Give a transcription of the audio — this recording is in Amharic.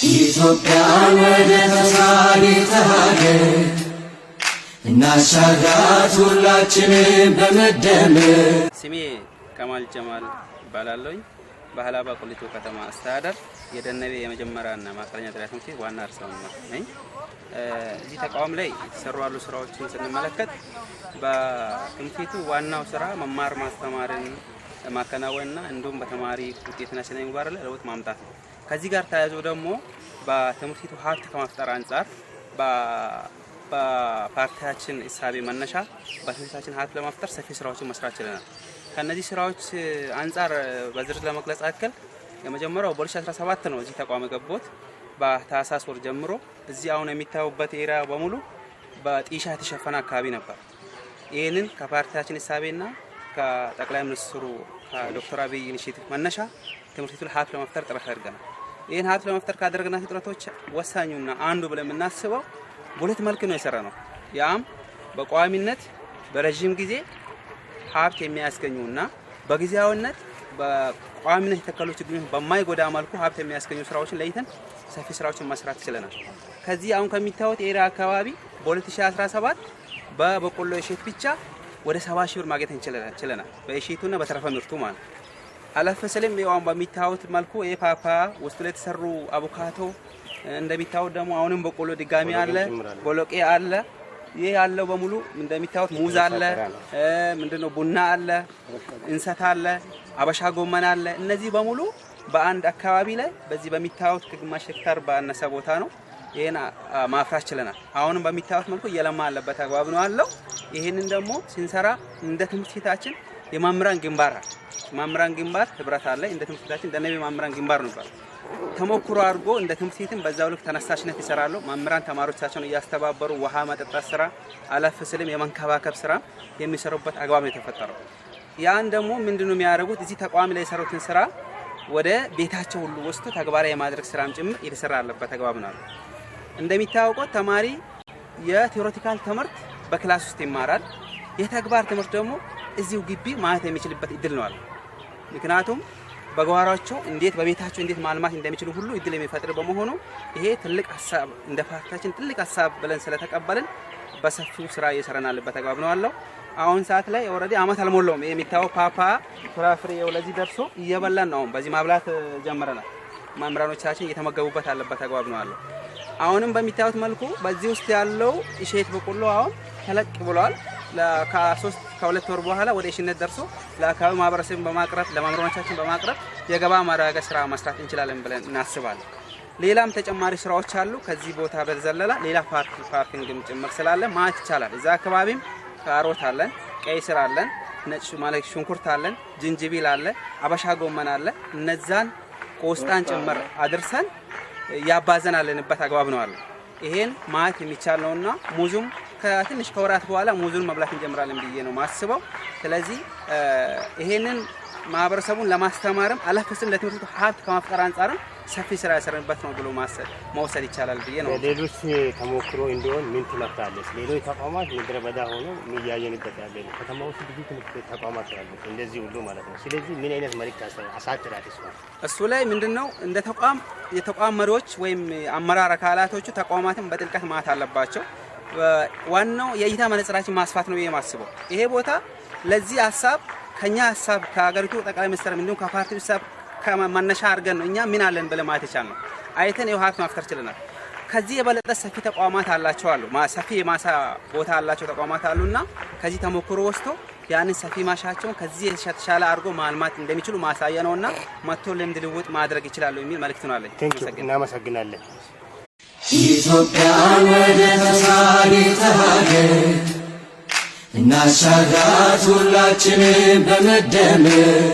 ኢትዮጵያን ወደ ተሳሪተ ሀገር እናሻግራት ሁላችንም በመደመር። ስሜ ከማል ጀማል ይባላለኝ። በሀላባ ቁሊቶ ከተማ አስተዳደር የደነቤ የመጀመሪያና ማከለኛ ደረጃ ትምህርት ቤት ዋና ርዕሰ መምህር ነኝ። እዚህ ተቋም ላይ የተሰሩ ያሉ ስራዎችን ስንመለከት በትምህርት ቤቱ ዋናው ስራ መማር ማስተማርን ማከናወንና እንዲሁም በተማሪ ውጤትና ስነ ምግባር ላይ ለውጥ ማምጣት ነው። ከዚህ ጋር ተያይዞ ደግሞ በትምህርት ቤቱ ሀብት ከማፍጠር አንጻር በፓርቲያችን እሳቤ መነሻ በትምህርታችን ሀብት ለማፍጠር ሰፊ ስራዎችን መስራት ችለናል። ከነዚህ ስራዎች አንጻር በዝርዝር ለመግለጽ ያክል የመጀመሪያው በ2017 ነው እዚህ ተቋም የገባሁት። በታህሳስ ወር ጀምሮ እዚህ አሁን የሚታዩበት ኤሪያ በሙሉ በጢሻ የተሸፈነ አካባቢ ነበር። ይህንን ከፓርቲያችን እሳቤና ከጠቅላይ ሚኒስትሩ ከዶክተር አብይ ኢኒሼቲቭ መነሻ ትምህርት ቤቱ ሀብት ለመፍጠር ጥረት አድርገናል። ይህን ሀብት ለመፍጠር ካደረግናቸው ጥረቶች ወሳኙና አንዱ ብለን የምናስበው በሁለት መልክ ነው የሰራ ነው። ያም በቋሚነት በረዥም ጊዜ ሀብት የሚያስገኙና በጊዜያዊነት በቋሚነት የተከሉ ችግኞች በማይጎዳ መልኩ ሀብት የሚያስገኙ ስራዎችን ለይተን ሰፊ ስራዎችን መስራት ችለናል። ከዚህ አሁን ከሚታዩት ኤሪያ አካባቢ በ2017 በበቆሎ እሸት ብቻ ወደ 70 ሺህ ብር ማግኘት እንችለናል። በእሸቱና በተረፈ ምርቱ ማለት አለፈ ሲልም ያው በሚታዩት መልኩ የፓፓ ውስጥ ላይ የተሰሩ አቮካዶ እንደሚታዩት ደግሞ አሁንም በቆሎ ድጋሚ አለ፣ ቦሎቄ አለ። ይሄ ያለው በሙሉ እንደሚታዩት ሙዝ አለ፣ ምንድነው ቡና አለ፣ እንሰት አለ፣ አበሻ ጎመን አለ። እነዚህ በሙሉ በአንድ አካባቢ ላይ በዚህ በሚታዩት ከግማሽ ሄክታር ባነሰ ቦታ ነው ይሄን ማፍራት ችለናል። አሁንም በሚታዩት መልኩ እየለማ ያለበት አግባብ ነው ያለው። ይሄንን ደግሞ ስንሰራ እንደ ትምህርት ቤታችን የመምህራን ግንባር ህብረት አለ። እንደ ትምህርት ቤታችን ደነቤ መምህራን ግንባር ነበር ተሞክሮ አድርጎ እንደ ትምህርት ቤትም በዛው ልክ ተነሳሽነት ይሰራሉ። መምህራን ተማሪዎቻቸውን እያስተባበሩ ውሃ ማጠጣት ስራ አለፍ ሲልም የመንከባከብ ስራ የሚሰሩበት አግባብ ነው የተፈጠረው። ያን ደግሞ ምንድነው የሚያደርጉት እዚህ ተቋም ላይ የሰሩትን ስራ ወደ ቤታቸው ሁሉ ወስዶ ተግባራዊ የማድረግ ስራም ጭምር እየተሰራ ያለበት አግባብ ነው። እንደሚታወቀው ተማሪ የቲዮሬቲካል ትምህርት በክላስ ውስጥ ይማራል። የተግባር ትምህርት ደግሞ እዚሁ ግቢ ማየት የሚችልበት እድል ነው አለ። ምክንያቱም በጓሯቸው እንዴት በቤታቸው እንዴት ማልማት እንደሚችሉ ሁሉ እድል የሚፈጥር በመሆኑ ይሄ ትልቅ ሀሳብ እንደ ፓርቲያችን ትልቅ ሀሳብ ብለን ስለተቀበልን በሰፊው ስራ እየሰራናልበት አግባብ ነው አለው። አሁን ሰዓት ላይ ኦልሬዲ አመት አልሞላውም። የሚታወቅ ፓፓ ፍራፍሬ ለዚህ ደርሶ እየበላን ነው። በዚህ ማብላት ጀምረናል። መምህራኖቻችን እየተመገቡበት አለበት አግባብ ነው አለው። አሁንም በሚታዩት መልኩ በዚህ ውስጥ ያለው እሸት በቆሎ አሁን ተለቅ ብሏል። ከሁለት ወር በኋላ ወደ እሽነት ደርሶ ለአካባቢ ማህበረሰብ በማቅረብ ለመምህራኖቻችን በማቅረብ የገበያ ማረጋገጥ ስራ መስራት እንችላለን ብለን እናስባለን። ሌላም ተጨማሪ ስራዎች አሉ። ከዚህ ቦታ በዘለላ ሌላ ፓርኪንግም ጭምር ስላለ ማለት ይቻላል። እዛ አካባቢም ካሮት አለን፣ ቀይ ስር አለን፣ ነጭ ሽንኩርት አለን፣ ዝንጅብል አለ፣ አበሻ ጎመን አለ። እነዛን ቆስጣን ጭምር አድርሰን ያባዘናልንበት አግባብ ነው አለ። ይሄን ማለት የሚቻል ነውና ሙዙም ከትንሽ ከወራት በኋላ ሙዙን መብላት እንጀምራለን ብዬ ነው ማስበው። ስለዚህ ይሄንን ማህበረሰቡን ለማስተማርም አለፈስም ለትምህርቱ ሀብት ከማፍጠር አንጻርም ሰፊ ስራ ያሰረንበት ነው ብሎ መውሰድ ይቻላል ብዬ ነው። ሌሎች ተሞክሮ እንዲሆን ምን ትመክራለች? ሌሎች ተቋማት ምድረ በዳ ሆኖ የሚያየንበት ያለ ነው። ከተማ ውስጥ ብዙ ትምህርት ተቋማት አሉ እንደዚህ ሁሉ ማለት ነው። ስለዚህ ምን አይነት መልዕክት አሳጥራለች? እሱ ላይ ምንድነው እንደ ተቋም የተቋም መሪዎች ወይም አመራር አካላቶቹ ተቋማትን በጥልቀት ማየት አለባቸው። ዋናው የእይታ መነጽራችን ማስፋት ነው ብዬ ማስበው። ይሄ ቦታ ለዚህ ሀሳብ ከኛ ሀሳብ ከሀገሪቱ ጠቅላይ ሚኒስትር እንዲሁም ከፓርቲው ሀሳብ ከመነሻ አድርገን ነው እኛ ምን አለን ብለን ማለት ይቻላል ነው አይተን ይኸው ሀብት ማፍጠር ችለናል። ከዚህ የበለጠ ሰፊ ተቋማት አላቸው አሉ ሰፊ የማሳ ቦታ አላቸው ተቋማት አሉና ከዚህ ተሞክሮ ወስዶ ያንን ሰፊ ማሻቸውን ከዚህ የተሻለ አድርጎ ማልማት እንደሚችሉ ማሳያ ነውና መጥቶ ልምድ ልውውጥ ማድረግ ይችላሉ የሚል መልእክት ነው አለኝ። እናመሰግናለን። ኢትዮጵያን ወደ ተሳሪተ ሀገር እናሻግራት ሁላችንም በመደመር።